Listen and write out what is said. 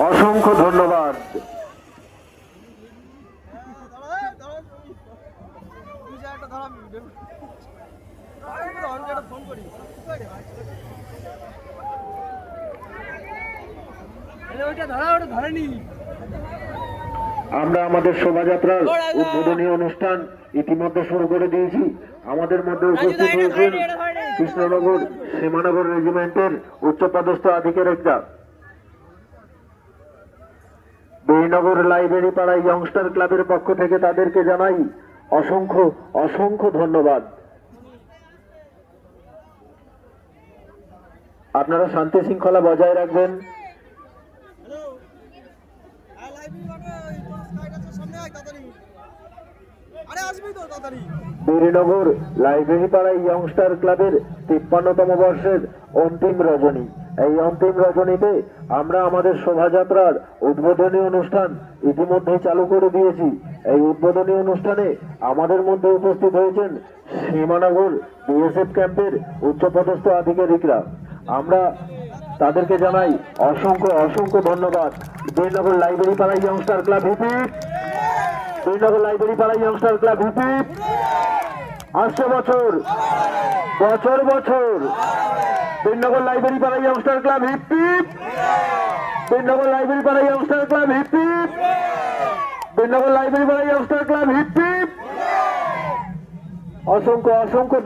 অসংখ্য ধন্যবাদ। আমরা আমাদের শোভাযাত্রার উদ্বোধনী অনুষ্ঠান ইতিমধ্যে শুরু করে দিয়েছি। আমাদের মধ্যে উপস্থিত হয়েছেন কৃষ্ণনগর সীমানগর রেজিমেন্টের উচ্চপদস্থ আধিকারিকরা। বেইনগর লাইব্রেরি পাড়া ইয়ংস্টার ক্লাবের পক্ষ থেকে তাদেরকে জানাই অসংখ্য অসংখ্য ধন্যবাদ। আপনারা শান্তি শৃঙ্খলা বজায় রাখবেন। বেরিনগর লাইব্রেরি পাড়া ইয়ংস্টার ক্লাবের 53তম বর্ষের অন্তিম রজনী। এই অন্তিম রজনীতে আমরা আমাদের শোভাযাত্রার উদ্বোধনী অনুষ্ঠান ইতিমধ্যে চালু করে দিয়েছি। এই উদ্বোধনী অনুষ্ঠানে আমাদের মধ্যে উপস্থিত হয়েছেন সীমানগর বিএসএফ ক্যাম্পের উচ্চপদস্থ আধিকারিকরা। আমরা তাদেরকে জানাই অসংখ্য অসংখ্য ধন্যবাদ। বেরিনগর লাইব্রেরি পাড়া ইয়ংস্টার ক্লাব হিপিপ, বেরিনগর লাইব্রেরি পাড়া ইয়ংস্টার ক্লাব হিপিপ। আসছে বছর বছর বছর বেরিনগর লাইব্রেরি পাড়া ইয়ংস্টার ক্লাব হিপিপ, বেরিনগর লাইব্রেরি পাড়া ইয়ংস্টার ক্লাব হিপিপ, বেরিনগর লাইব্রেরি পাড়া ইয়ংস্টার ক্লাব হিপিপ। অসংখ্য অসংখ্য